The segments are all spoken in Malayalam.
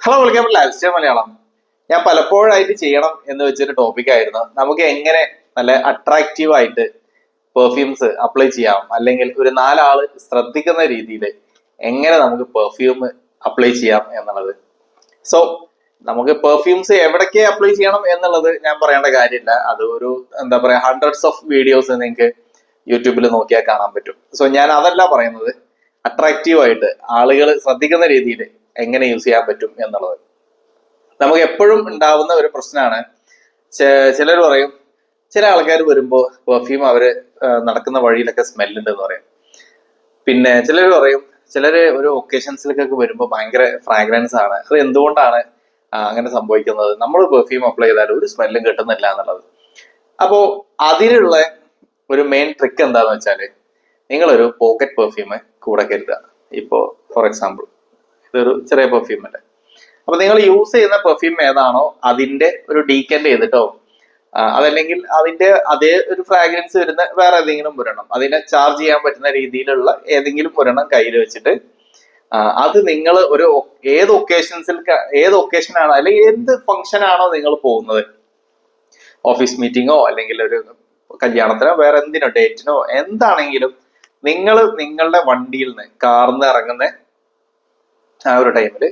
Hello, welcome to life style Malayalam. ഞാൻ പലപ്പോഴായിട്ട് ചെയ്യണം എന്ന് വെച്ചൊരു ടോപ്പിക് ആയിരുന്നു, നമുക്ക് എങ്ങനെ നല്ല അട്രാക്റ്റീവ് ആയിട്ട് പെർഫ്യൂംസ് അപ്ലൈ ചെയ്യാം, അല്ലെങ്കിൽ ഒരു നാലാള് ശ്രദ്ധിക്കുന്ന രീതിയിൽ എങ്ങനെ നമുക്ക് പെർഫ്യൂം അപ്ലൈ ചെയ്യാം എന്നുള്ളത്. സോ നമുക്ക് പെർഫ്യൂംസ് എവിടേക്ക് അപ്ലൈ ചെയ്യണം എന്നുള്ളത് ഞാൻ പറയേണ്ട കാര്യമില്ല. അത് ഒരു എന്താ പറയാ, ഹൺഡ്രഡ്സ് ഓഫ് വീഡിയോസ് നിങ്ങൾക്ക് യൂട്യൂബിൽ നോക്കിയാൽ കാണാൻ പറ്റും. സോ ഞാൻ അതല്ല പറയുന്നത്, അട്രാക്റ്റീവ് ആയിട്ട് ആളുകൾ ശ്രദ്ധിക്കുന്ന രീതിയിൽ എങ്ങനെ യൂസ് ചെയ്യാൻ പറ്റും എന്നുള്ളത്. നമുക്ക് എപ്പോഴും ഉണ്ടാവുന്ന ഒരു പ്രശ്നമാണ്. ചിലർ പറയും, ചില ആൾക്കാർ വരുമ്പോൾ പെർഫ്യൂം അവര് നടക്കുന്ന വഴിയിലൊക്കെ സ്മെല്ലുണ്ട് എന്ന് പറയും. പിന്നെ ചിലർ പറയും, ചിലര് ഒരു ഒക്കേഷൻസിലേക്കൊക്കെ വരുമ്പോൾ ഭയങ്കര ഫ്രാഗ്രൻസ് ആണ്. അത് എന്തുകൊണ്ടാണ് അങ്ങനെ സംഭവിക്കുന്നത്? നമ്മൾ പെർഫ്യൂം അപ്ലൈ ചെയ്താൽ ഒരു സ്മെല്ലും കിട്ടുന്നില്ല എന്നുള്ളത്. അപ്പോ അതിനുള്ള ഒരു മെയിൻ ട്രിക്ക് എന്താന്ന് വെച്ചാല്, നിങ്ങളൊരു പോക്കറ്റ് പെർഫ്യൂം കൂടെ കരുതുക. ഇപ്പോ ഫോർ എക്സാമ്പിൾ ഇതൊരു ചെറിയ പെർഫ്യൂം അല്ലേ, അപ്പൊ നിങ്ങൾ യൂസ് ചെയ്യുന്ന പെർഫ്യൂം ഏതാണോ അതിന്റെ ഒരു ഡീക്കൻഡ് ചെയ്തിട്ടോ അതല്ലെങ്കിൽ അതിന്റെ അതേ ഒരു ഫ്രാഗ്രൻസ് വരുന്ന വേറെ ഏതെങ്കിലും ഒരെണ്ണം, അതിനെ ചാർജ് ചെയ്യാൻ പറ്റുന്ന രീതിയിലുള്ള ഏതെങ്കിലും ഒരെണ്ണം കയ്യിൽ വെച്ചിട്ട് അത് നിങ്ങൾ ഒരു ഏത് ഒക്കേഷനാണോ അല്ലെങ്കിൽ എന്ത് ഫംഗ്ഷൻ ആണോ നിങ്ങൾ പോകുന്നത്, ഓഫീസ് മീറ്റിങ്ങോ അല്ലെങ്കിൽ ഒരു കല്യാണത്തിനോ വേറെ എന്തിനോ ഡേറ്റിനോ എന്താണെങ്കിലും, നിങ്ങൾ നിങ്ങളുടെ വണ്ടിയിൽ നിന്ന് കാറിന്ന് ഇറങ്ങുന്ന ആ ഒരു ടൈമിൽ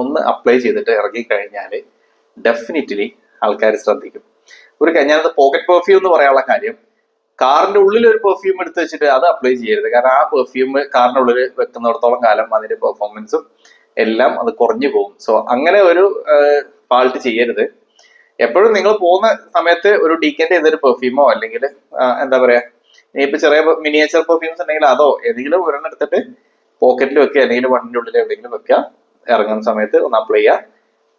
ഒന്ന് അപ്ലൈ ചെയ്തിട്ട് ഇറങ്ങി കഴിഞ്ഞാൽ ഡെഫിനറ്റ്ലി ആൾക്കാർ ശ്രദ്ധിക്കും. ഞാനത് പോക്കറ്റ് പെർഫ്യൂം എന്ന് പറയാനുള്ള കാര്യം, കാറിന്റെ ഉള്ളിൽ ഒരു പെർഫ്യൂം എടുത്ത് വെച്ചിട്ട് അത് അപ്ലൈ ചെയ്യരുത്. കാരണം ആ പെർഫ്യൂം കാറിന്റെ ഉള്ളിൽ വെക്കുന്നിടത്തോളം കാലം അതിന്റെ പെർഫോമൻസും എല്ലാം അത് കുറഞ്ഞു പോകും. സോ അങ്ങനെ ഒരു ഫാൾട്ട് ചെയ്യരുത്. എപ്പോഴും നിങ്ങൾ പോകുന്ന സമയത്ത് ഒരു ഡീക്കൻഡ് ചെയ്തൊരു പെർഫ്യൂമോ അല്ലെങ്കിൽ എന്താ പറയാ, ഇനിയിപ്പോ ചെറിയ മിനിയേച്ചർ പെർഫ്യൂംസ് ഉണ്ടെങ്കിൽ അതോ ഏതെങ്കിലും ഒരെണ്ണം എടുത്തിട്ട് പോക്കറ്റിൽ വെക്കുക, അല്ലെങ്കിൽ വണ്ടിന്റെ ഉള്ളിൽ എവിടെയെങ്കിലും വെക്കുക, ഇറങ്ങുന്ന സമയത്ത് ഒന്ന് അപ്ലൈ ചെയ്യുക,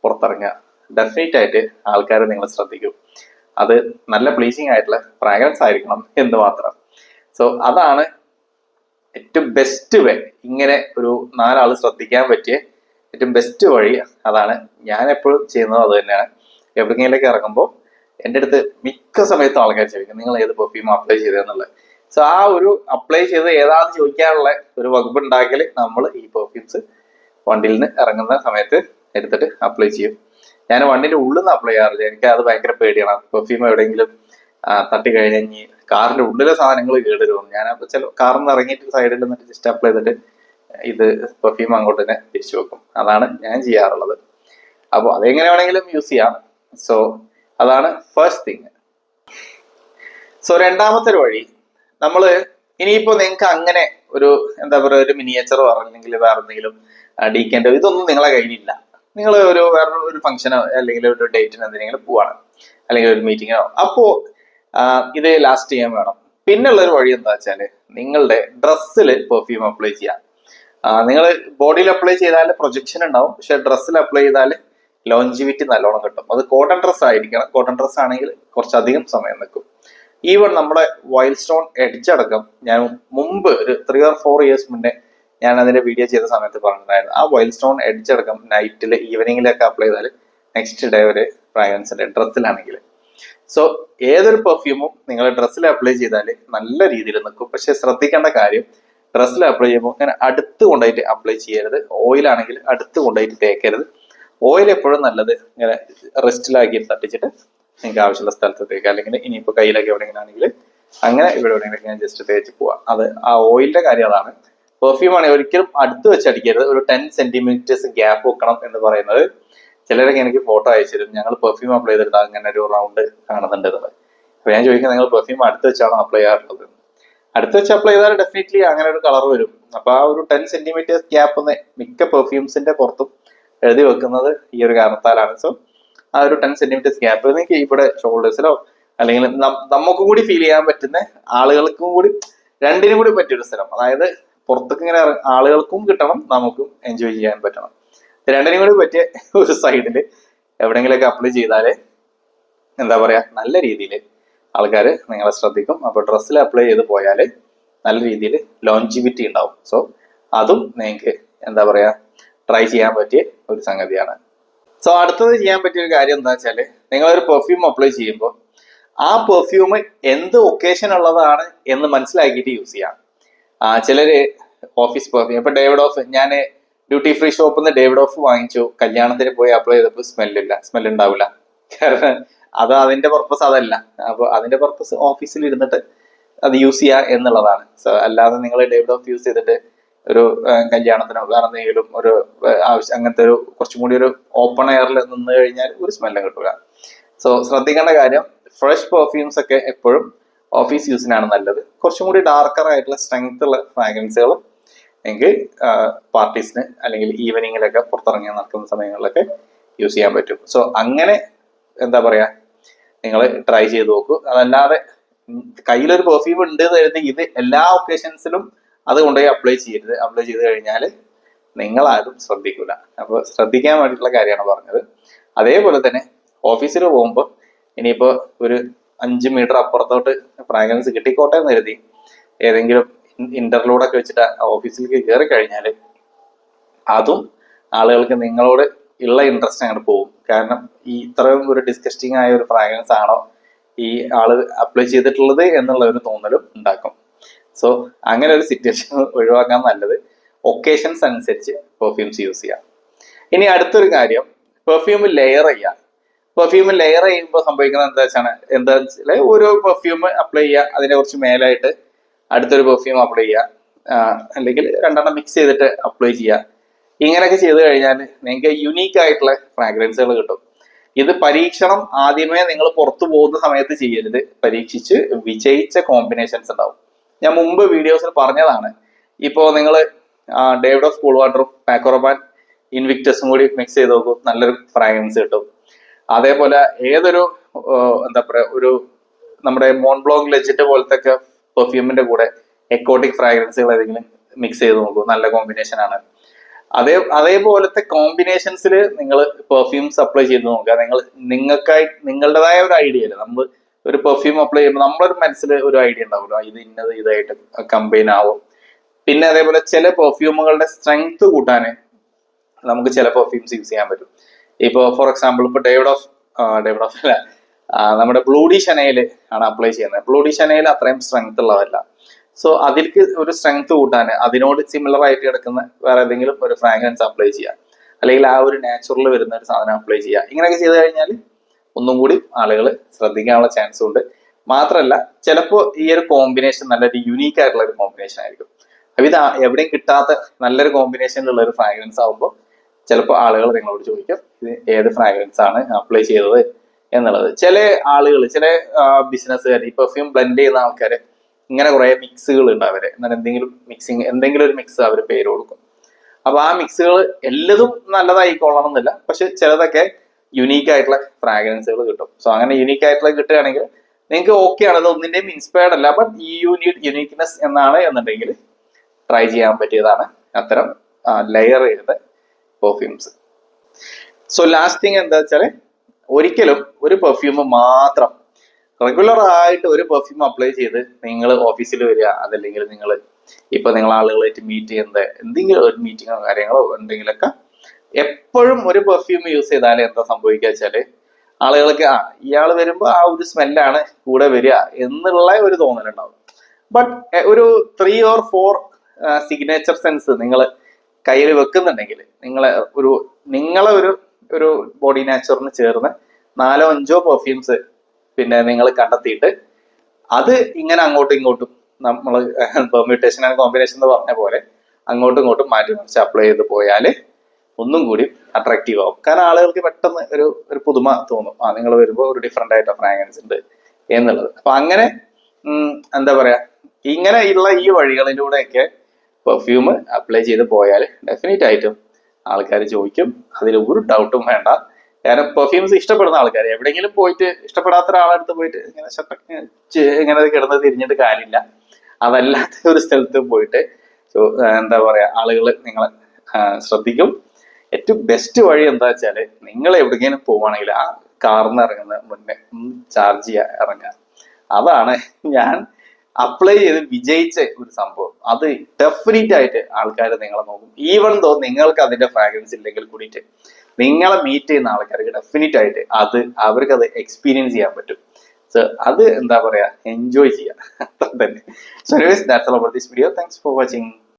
പുറത്തിറങ്ങുക. ഡെഫിനറ്റ് ആയിട്ട് ആൾക്കാർ നിങ്ങൾ ശ്രദ്ധിക്കും. അത് നല്ല പ്ലീസിങ് ആയിട്ടുള്ള ഫ്രാഗ്രൻസ് ആയിരിക്കണം എന്ന് മാത്രം. സോ അതാണ് ഏറ്റവും ബെസ്റ്റ് വേ. ഇങ്ങനെ ഒരു നാലാള് ശ്രദ്ധിക്കാൻ പറ്റിയ ഏറ്റവും ബെസ്റ്റ് വഴി അതാണ്. ഞാൻ എപ്പോഴും ചെയ്യുന്നത് അത് തന്നെയാണ്. എവിടെയെങ്കിലേക്ക് ഇറങ്ങുമ്പോൾ എൻ്റെ അടുത്ത് മിക്ക സമയത്തും ആൾക്കാർ ചോദിക്കും, നിങ്ങൾ ഏത് പെർഫ്യൂം അപ്ലൈ ചെയ്തതെന്നുള്ളത്. സോ ആ ഒരു അപ്ലൈ ചെയ്ത് ഏതാണെന്ന് ചോദിക്കാനുള്ള ഒരു വകുപ്പ് ഉണ്ടാക്കൽ നമ്മൾ ഈ പെർഫ്യൂംസ് വണ്ടിയിൽ നിന്ന് ഇറങ്ങുന്ന സമയത്ത് എടുത്തിട്ട് അപ്ലൈ ചെയ്യും. ഞാൻ വണ്ടിന്റെ ഉള്ളിൽ നിന്ന് അപ്ലൈ ചെയ്യാറില്ല, എനിക്ക് അത് ഭയങ്കര പേടിയാണ്. പെർഫ്യൂം എവിടെയെങ്കിലും തട്ടി കഴിഞ്ഞ് കാറിന്റെ ഉള്ളിലെ സാധനങ്ങൾ കേടുവരും. ഞാൻ ചില കാറിൽ നിന്ന് ഇറങ്ങിയിട്ട് സൈഡിൽ നിന്നിട്ട് ജസ്റ്റ് അപ്ലൈ ചെയ്തിട്ട് ഇത് പെർഫ്യൂം അങ്ങോട്ട് തന്നെ തിരിച്ചു വെക്കും. അതാണ് ഞാൻ ചെയ്യാറുള്ളത്. അപ്പോൾ അതെങ്ങനെ വേണമെങ്കിലും യൂസ് ചെയ്യാം. സോ അതാണ് ഫസ്റ്റ് തിങ്. സോ രണ്ടാമത്തെ ഒരു വഴി, നമ്മള് ഇനിയിപ്പോ നിങ്ങൾക്ക് അങ്ങനെ ഒരു എന്താ പറയുക, ഒരു മിനിയേച്ചറോ അല്ലെങ്കിൽ വേറെ എന്തെങ്കിലും ഡീക്കൻഡോ ഇതൊന്നും നിങ്ങളെ കയ്യിലില്ല, നിങ്ങൾ വേറെ ഒരു ഫംഗ്ഷനോ അല്ലെങ്കിൽ ഒരു ഡേറ്റിനോ എന്തെങ്കിലും പോവാണ്, അല്ലെങ്കിൽ ഒരു മീറ്റിങ്ങിനോ, അപ്പോ ഇത് ലാസ്റ്റ് ചെയ്യാൻ വേണം. പിന്നെയുള്ള ഒരു വഴി എന്താ വെച്ചാല്, നിങ്ങളുടെ ഡ്രസ്സിൽ പെർഫ്യൂം അപ്ലൈ ചെയ്യാം. നിങ്ങൾ ബോഡിയിൽ അപ്ലൈ ചെയ്താൽ പ്രൊജക്ഷൻ ഉണ്ടാവും, പക്ഷെ ഡ്രസ്സിൽ അപ്ലൈ ചെയ്താൽ ലോഞ്ചിവിറ്റി നല്ലോണം കിട്ടും. അത് കോട്ടൺ ഡ്രസ് ആയിരിക്കണം. കോട്ടൺ ഡ്രസ് ആണെങ്കിൽ കുറച്ചധികം സമയം നിൽക്കും. ഈവൻ നമ്മുടെ വൈൽഡ് സ്റ്റോൺ എഡ്ജ് അടക്കം ഞാൻ മുമ്പ് ഒരു 3 or 4 years മുന്നേ ഞാൻ അതിന്റെ വീഡിയോ ചെയ്ത സമയത്ത് പറഞ്ഞിട്ടുണ്ടായിരുന്നു, ആ വൈൽഡ് സ്റ്റോൺ എഡ്ജ് അടക്കം നൈറ്റിൽ ഈവനിങ്ങിലൊക്കെ അപ്ലൈ ചെയ്താൽ നെക്സ്റ്റ് ഡേ ഒരു ഫ്രാഗ്രൻസ് ഉണ്ട് ഡ്രസ്സിലാണെങ്കിൽ. സോ ഏതൊരു പെർഫ്യൂമും നിങ്ങൾ ഡ്രസ്സിൽ അപ്ലൈ ചെയ്താൽ നല്ല രീതിയിൽ നിൽക്കും. പക്ഷെ ശ്രദ്ധിക്കേണ്ട കാര്യം, ഡ്രസ്സിൽ അപ്ലൈ ചെയ്യുമ്പോൾ ഇങ്ങനെ അടുത്ത് കൊണ്ടുപോയിട്ട് അപ്ലൈ ചെയ്യരുത്. ഓയിലാണെങ്കിൽ അടുത്ത് കൊണ്ടുപോയിട്ട് തേക്കരുത്. ഓയിൽ എപ്പോഴും നല്ലത് ഇങ്ങനെ റെസ്റ്റിലാക്കി തട്ടിച്ചിട്ട് നിങ്ങൾക്ക് ആവശ്യമുള്ള സ്ഥലത്ത് തേക്കുക, അല്ലെങ്കിൽ ഇനിയിപ്പോൾ കയ്യിലൊക്കെ എവിടെയെങ്കിലും ആണെങ്കിൽ അങ്ങനെ ഇവിടെ എവിടെയെങ്കിലും ഞാൻ ജസ്റ്റ് തേച്ച് പോവാം. അത് ആ ഓയിലിന്റെ കാര്യം അതാണ്. പെർഫ്യൂം ആണെങ്കിൽ ഒരിക്കലും അടുത്ത് വെച്ച് അടിക്കരുത്. ഒരു 10 centimeters ഗ്യാപ്പ് വെക്കണം എന്ന് പറയുന്നത്. ചിലരൊക്കെ എനിക്ക് ഫോട്ടോ അയച്ചു തരും, ഞങ്ങൾ പെർഫ്യൂം അപ്ലൈ ചെയ്തിട്ട് അങ്ങനെ ഒരു റൗണ്ട് കാണുന്നുണ്ട് എന്നുള്ളത്. അപ്പൊ ഞാൻ ചോദിക്കുന്നത്, നിങ്ങൾ പെർഫ്യൂം അടുത്ത് വെച്ചാണോ അപ്ലൈ ചെയ്യാറുള്ളത്? അടുത്ത് വെച്ച് അപ്ലൈ ചെയ്താൽ ഡെഫിനറ്റ്ലി അങ്ങനെ ഒരു കളർ വരും. അപ്പൊ ആ ഒരു 10 centimeters ഗ്യാപ്പ് മിക്ക പെർഫ്യൂംസിന്റെ പുറത്തും എഴുതി വെക്കുന്നത് ഈ ഒരു കാരണത്താലാണ്. സോ ആ ഒരു 10 centimeters ഗ്യാപ്പ് നിങ്ങൾക്ക് ഇവിടെ ഷോൾഡേഴ്സിലോ അല്ലെങ്കിൽ നമുക്കും കൂടി ഫീൽ ചെയ്യാൻ പറ്റുന്ന, ആളുകൾക്കും കൂടി രണ്ടിനും കൂടി പറ്റിയൊരു സ്ഥലം, അതായത് പുറത്തേക്ക് ഇങ്ങനെ ആളുകൾക്കും കിട്ടണം, നമുക്കും എൻജോയ് ചെയ്യാൻ പറ്റണം. രണ്ടിനും കൂടി പറ്റിയ ഒരു സൈഡില് എവിടെയെങ്കിലൊക്കെ അപ്ലൈ ചെയ്താല് എന്താ പറയാ, നല്ല രീതിയിൽ ആൾക്കാർ നിങ്ങളെ ശ്രദ്ധിക്കും. അപ്പൊ ഡ്രസ്സിൽ അപ്ലൈ ചെയ്ത് പോയാല് നല്ല രീതിയിൽ ലോഞ്ചിവിറ്റി ഉണ്ടാവും. സോ അതും നിങ്ങൾക്ക് എന്താ പറയാ, ട്രൈ ചെയ്യാൻ പറ്റിയ ഒരു സംഗതിയാണ്. സോ അടുത്തത് ചെയ്യാൻ പറ്റിയ ഒരു കാര്യം എന്താ വെച്ചാല്, നിങ്ങളൊരു പെർഫ്യൂം അപ്ലൈ ചെയ്യുമ്പോൾ ആ പെർഫ്യൂം എന്ത് ഒക്കേഷൻ ഉള്ളതാണ് എന്ന് മനസ്സിലാക്കിയിട്ട് യൂസ് ചെയ്യാം. ചിലര് ഓഫീസ് പെർഫ്യൂം, ഇപ്പൊ ഡേവിഡ് ഓഫ്, ഞാൻ ഡ്യൂട്ടി ഫ്രീ ഷോപ്പിൽ നിന്ന് ഡേവിഡ് ഓഫ് വാങ്ങിച്ചു, കല്യാണത്തിന് പോയി അപ്ലൈ ചെയ്തപ്പോൾ സ്മെൽ ഉണ്ടാവില്ല. കാരണം അത് അതിന്റെ പർപ്പസ് അതല്ല. അപ്പൊ അതിന്റെ പർപ്പസ് ഓഫീസിൽ ഇരുന്നിട്ട് അത് യൂസ് ചെയ്യുക എന്നുള്ളതാണ്. സോ അല്ലാതെ നിങ്ങൾ ഡേവിഡ് ഓഫ് യൂസ് ചെയ്തിട്ട് ഒരു കല്യാണത്തിനോ വേറെ എന്തെങ്കിലും ഒരു ആവശ്യം അങ്ങനത്തെ ഒരു കുറച്ചും കൂടി ഒരു ഓപ്പൺ എയറിൽ നിന്ന് കഴിഞ്ഞാൽ ഒരു സ്മെല്ലും കിട്ടുക. സോ ശ്രദ്ധിക്കേണ്ട കാര്യം, ഫ്രഷ് പെർഫ്യൂംസ് ഒക്കെ എപ്പോഴും ഓഫീസ് യൂസിനാണ് നല്ലത്. കുറച്ചും കൂടി ഡാർക്കർ ആയിട്ടുള്ള സ്ട്രെങ്ത് ഉള്ള ഫ്രാഗ്രൻസുകൾ എങ്കിൽ പാർട്ടീസിന് അല്ലെങ്കിൽ ഈവനിങ്ങിലൊക്കെ പുറത്തിറങ്ങി നടക്കുന്ന സമയങ്ങളിലൊക്കെ യൂസ് ചെയ്യാൻ പറ്റും. സോ അങ്ങനെ എന്താ പറയാ, നിങ്ങൾ ട്രൈ ചെയ്ത് നോക്കൂ. അതല്ലാതെ കയ്യിലൊരു പെർഫ്യൂം ഉണ്ട് എന്ന് കരുതി ഇത് എല്ലാ ഒക്കേഷൻസിലും അത് കൊണ്ടുപോയി അപ്ലൈ ചെയ്യരുത്. അപ്ലൈ ചെയ്ത് കഴിഞ്ഞാൽ നിങ്ങൾ ആരും ശ്രദ്ധിക്കില്ല. അപ്പോൾ ശ്രദ്ധിക്കാൻ വേണ്ടിയിട്ടുള്ള കാര്യമാണ് പറഞ്ഞത്. അതേപോലെ തന്നെ ഓഫീസിൽ പോകുമ്പോൾ ഇനിയിപ്പോ ഒരു 5 മീറ്റർ അപ്പുറത്തോട്ട് ഫ്രാഗ്രൻസ് കിട്ടിക്കോട്ടെ എന്ന് കരുതി ഏതെങ്കിലും ഇന്റർലൂഡൊക്കെ വെച്ചിട്ട് ഓഫീസിലേക്ക് കയറി കഴിഞ്ഞാൽ അതും ആളുകൾക്ക് നിങ്ങളോട് ഉള്ള ഇൻട്രസ്റ്റ് അങ്ങോട്ട് പോകും. കാരണം ഈ ഇത്രയും ഒരു ഡിസ്കസ്റ്റിംഗ് ആയ ഒരു ഫ്രാഗ്രൻസ് ആണോ ഈ ആള് അപ്ലൈ ചെയ്തിട്ടുള്ളത് എന്നുള്ള ഒരു തോന്നലും ഉണ്ടാക്കും. സോ അങ്ങനെ ഒരു സിറ്റുവേഷൻ ഒഴിവാക്കാൻ നല്ലത് ഒക്കേഷൻസ് അനുസരിച്ച് പെർഫ്യൂംസ് യൂസ് ചെയ്യാം. ഇനി അടുത്തൊരു കാര്യം, പെർഫ്യൂം ലെയർ ചെയ്യാം. പെർഫ്യൂം ലെയർ ചെയ്യുമ്പോൾ സംഭവിക്കുന്നത് എന്താ വെച്ചാൽ ഒരു പെർഫ്യൂം അപ്ലൈ ചെയ്യുക, അതിനെ കുറിച്ച് മേലായിട്ട് അടുത്തൊരു പെർഫ്യൂം അപ്ലൈ ചെയ്യുക, അല്ലെങ്കിൽ രണ്ടെണ്ണം മിക്സ് ചെയ്തിട്ട് അപ്ലൈ ചെയ്യുക. ഇങ്ങനെയൊക്കെ ചെയ്ത് കഴിഞ്ഞാൽ നിങ്ങൾക്ക് യുണീക്ക് ആയിട്ടുള്ള ഫ്രാഗ്രൻസുകൾ കിട്ടും. ഇത് പരീക്ഷണം ആദ്യമേ നിങ്ങൾ പുറത്തു പോകുന്ന സമയത്ത് ചെയ്യരുത്. പരീക്ഷിച്ച് വിജയിച്ച കോമ്പിനേഷൻസ് ഉണ്ടാവും. ഞാൻ മുമ്പ് വീഡിയോസിൽ പറഞ്ഞതാണ്. ഇപ്പോൾ നിങ്ങൾ ഡേവിഡ് ഓഫ് കൂൾ വാട്ടറും പാക്കോറബാൻ ഇൻവിക്ടസും കൂടി മിക്സ് ചെയ്ത് നോക്കും, നല്ലൊരു ഫ്രാഗ്രൻസ് കിട്ടും. അതേപോലെ ഏതൊരു എന്താ പറയാ, ഒരു നമ്മുടെ മോൺബ്ലോങ് ലെജറ്റ് പോലത്തെ ഒക്കെ പെർഫ്യൂമിന്റെ കൂടെ എക്കോട്ടിക് ഫ്രാഗ്രൻസുകൾ ഏതെങ്കിലും മിക്സ് ചെയ്ത് നോക്കും, നല്ല കോമ്പിനേഷൻ ആണ്. അതേപോലത്തെ കോമ്പിനേഷൻസിൽ നിങ്ങൾ പെർഫ്യൂംസ് അപ്ലൈ ചെയ്ത് നോക്കുക. നിങ്ങൾക്കായി നിങ്ങളുടേതായ ഒരു ഐഡിയ അല്ലേ, നമ്മൾ ഒരു പെർഫ്യൂം അപ്ലൈ ചെയ്യുമ്പോൾ നമ്മളൊരു മനസ്സിൽ ഒരു ഐഡിയ ഉണ്ടാവുമല്ലോ, ഇത് ഇന്നത് ഇതായിട്ട് കമ്പൈൻ ആവും. പിന്നെ അതേപോലെ ചില പെർഫ്യൂമുകളുടെ സ്ട്രെങ്ത് കൂട്ടാൻ നമുക്ക് ചില പെർഫ്യൂംസ് യൂസ് ചെയ്യാൻ പറ്റും. ഇപ്പോൾ ഫോർ എക്സാമ്പിൾ ഇപ്പോൾ ഡേവിഡ് ഓഫ് അല്ല, നമ്മുടെ ബ്ലൂഡി ഷനയിൽ ആണ് അപ്ലൈ ചെയ്യുന്നത്. ബ്ലൂഡി ഷനയിൽ അത്രയും സ്ട്രെങ്ത് ഉള്ളതല്ല. സോ അതിലേക്ക് ഒരു സ്ട്രെങ്ത് കൂട്ടാൻ അതിനോട് സിമിലർ ആയിട്ട് കിടക്കുന്ന വേറെ ഏതെങ്കിലും ഒരു ഫ്രാഗ്രൻസ് അപ്ലൈ ചെയ്യുക, അല്ലെങ്കിൽ ആ ഒരു നാച്ചുറൽ വരുന്ന ഒരു സാധനം അപ്ലൈ ചെയ്യുക. ഇങ്ങനെയൊക്കെ ചെയ്ത് കഴിഞ്ഞാൽ ഒന്നും കൂടി ആളുകൾ ശ്രദ്ധിക്കാനുള്ള ചാൻസ് ഉണ്ട്. മാത്രമല്ല ചിലപ്പോൾ ഈ ഒരു കോമ്പിനേഷൻ നല്ലൊരു യുണീക്ക് ആയിട്ടുള്ള ഒരു കോമ്പിനേഷൻ ആയിരിക്കും. അപ്പൊ ഇത് എവിടെയും കിട്ടാത്ത നല്ലൊരു കോമ്പിനേഷനിലുള്ള ഒരു ഫ്രാഗ്രൻസ് ആകുമ്പോൾ ചിലപ്പോൾ ആളുകൾ നിങ്ങളോട് ചോദിക്കും ഇത് ഏത് ഫ്രാഗ്രൻസ് ആണ് അപ്ലൈ ചെയ്തത് എന്നുള്ളത്. ചില ആളുകൾ, ചില ബിസിനസ്സുകാർ, ഈ പെർഫ്യൂം ബ്ലെൻഡ് ചെയ്യുന്ന ആൾക്കാർ ഇങ്ങനെ കുറെ മിക്സുകൾ ഉണ്ട് അവരെ, എന്നാൽ എന്തെങ്കിലും ഒരു മിക്സ് അവർ പേര് കൊടുക്കും. അപ്പൊ ആ മിക്സുകൾ എല്ലതും നല്ലതായിക്കൊള്ളണം എന്നില്ല, പക്ഷെ ചിലതൊക്കെ യുണീക്ക് ആയിട്ടുള്ള ഫ്രാഗ്രൻസുകൾ കിട്ടും. സോ അങ്ങനെ യുണീക്ക് ആയിട്ടുള്ള കിട്ടുകയാണെങ്കിൽ നിങ്ങൾക്ക് ഓക്കെ ആണ്, അത് ഒന്നിന്റെയും ഇൻസ്പയർഡ് അല്ല, ബട്ട് യു നീഡ് യുണീക്നെസ് എന്നാണ് എന്നുണ്ടെങ്കിൽ ട്രൈ ചെയ്യാൻ പറ്റിയതാണ് അത്തരം ലെയർ ചെയ്ത പെർഫ്യൂംസ്. സോ ലാസ്റ്റ് തിങ് എന്താ വെച്ചാൽ, ഒരിക്കലും ഒരു പെർഫ്യൂം മാത്രം റെഗുലർ ആയിട്ട് ഒരു പെർഫ്യൂം അപ്ലൈ ചെയ്ത് നിങ്ങൾ ഓഫീസിൽ വരിക, അതല്ലെങ്കിൽ നിങ്ങൾ ആളുകളായിട്ട് മീറ്റ് ചെയ്യുന്നത് എന്തെങ്കിലും ഒരു മീറ്റിങ്ങോ കാര്യങ്ങളോ എന്തെങ്കിലുമൊക്കെ എപ്പോഴും ഒരു പെർഫ്യൂം യൂസ് ചെയ്താൽ എന്താ സംഭവിക്കുക വെച്ചാല് ആളുകൾക്ക് ഇയാൾ വരുമ്പോൾ ആ ഒരു സ്മെല്ലാണ് കൂടെ വരിക എന്നുള്ള ഒരു തോന്നലുണ്ടാവും. ബട്ട് ഒരു 3 or 4 സിഗ്നേച്ചർ സെൻസ് നിങ്ങൾ കയ്യിൽ വെക്കുന്നുണ്ടെങ്കിൽ നിങ്ങളെ ഒരു ബോഡി നാച്ചുറിന് ചേർന്ന് 4 or 5 പെർഫ്യൂംസ് പിന്നെ നിങ്ങൾ കണ്ടെത്തിയിട്ട് അത് ഇങ്ങനെ അങ്ങോട്ടും ഇങ്ങോട്ടും നമ്മൾ പെർമ്യൂട്ടേഷൻ ആൻഡ് കോമ്പിനേഷൻ എന്ന് പറഞ്ഞ പോലെ അങ്ങോട്ടും ഇങ്ങോട്ടും മാറ്റി മറിച്ച് അപ്ലൈ ചെയ്ത് പോയാൽ ഒന്നും കൂടി അട്രാക്റ്റീവ് ആവും. കാരണം ആളുകൾക്ക് പെട്ടെന്ന് ഒരു പുതുമ തോന്നും, നിങ്ങൾ വരുമ്പോൾ ഒരു ഡിഫറെന്റ് ആയിട്ട് ഫ്രാഗ്രൻസ് ഉണ്ട് എന്നുള്ളത്. അപ്പൊ അങ്ങനെ എന്താ പറയാ, ഇങ്ങനെയുള്ള ഈ വഴികളിലൂടെയൊക്കെ പെർഫ്യൂം അപ്ലൈ ചെയ്ത് പോയാൽ ഡെഫിനറ്റ് ആയിട്ടും ആൾക്കാർ ചോദിക്കും, അതിൽ ഒരു ഡൗട്ടും വേണ്ട. കാരണം പെർഫ്യൂംസ് ഇഷ്ടപ്പെടുന്ന ആൾക്കാർ എവിടെയെങ്കിലും പോയിട്ട് ഇഷ്ടപ്പെടാത്ത ഒരാളടുത്ത് പോയിട്ട് ഇങ്ങനെ കിടന്ന് തിരിഞ്ഞിട്ട് കാര്യമില്ല. അതല്ലാത്ത ഒരു സ്ഥലത്ത് പോയിട്ട് എന്താ പറയാ, ആളുകൾ നിങ്ങളെ ശ്രദ്ധിക്കും. ഏറ്റവും ബെസ്റ്റ് വഴി എന്താ വെച്ചാല്, നിങ്ങൾ എവിടെയെങ്കിലും പോവുകയാണെങ്കിൽ ആ കാറിന്ന് ഇറങ്ങുന്ന മുന്നേ ചാർജ് ചെയ്യാൻ ഇറങ്ങുക. അതാണ് ഞാൻ അപ്ലൈ ചെയ്ത് വിജയിച്ച ഒരു സംഭവം. അത് ഡെഫിനറ്റ് ആയിട്ട് ആൾക്കാർ നിങ്ങളെ നോക്കും. ഈവൻ ദോ നിങ്ങൾക്ക് അതിന്റെ ഫ്രാഗ്രൻസ് ഇല്ലെങ്കിൽ കൂടിയിട്ട് നിങ്ങളെ മീറ്റ് ചെയ്യുന്ന ആൾക്കാർക്ക് ഡെഫിനറ്റ് ആയിട്ട് അവർക്ക് അത് എക്സ്പീരിയൻസ് ചെയ്യാൻ പറ്റും. സോ അത് എന്താ പറയാ, എൻജോയ് ചെയ്യാം, അത്ര തന്നെ. So anyways that's all about this video. Thanks for watching.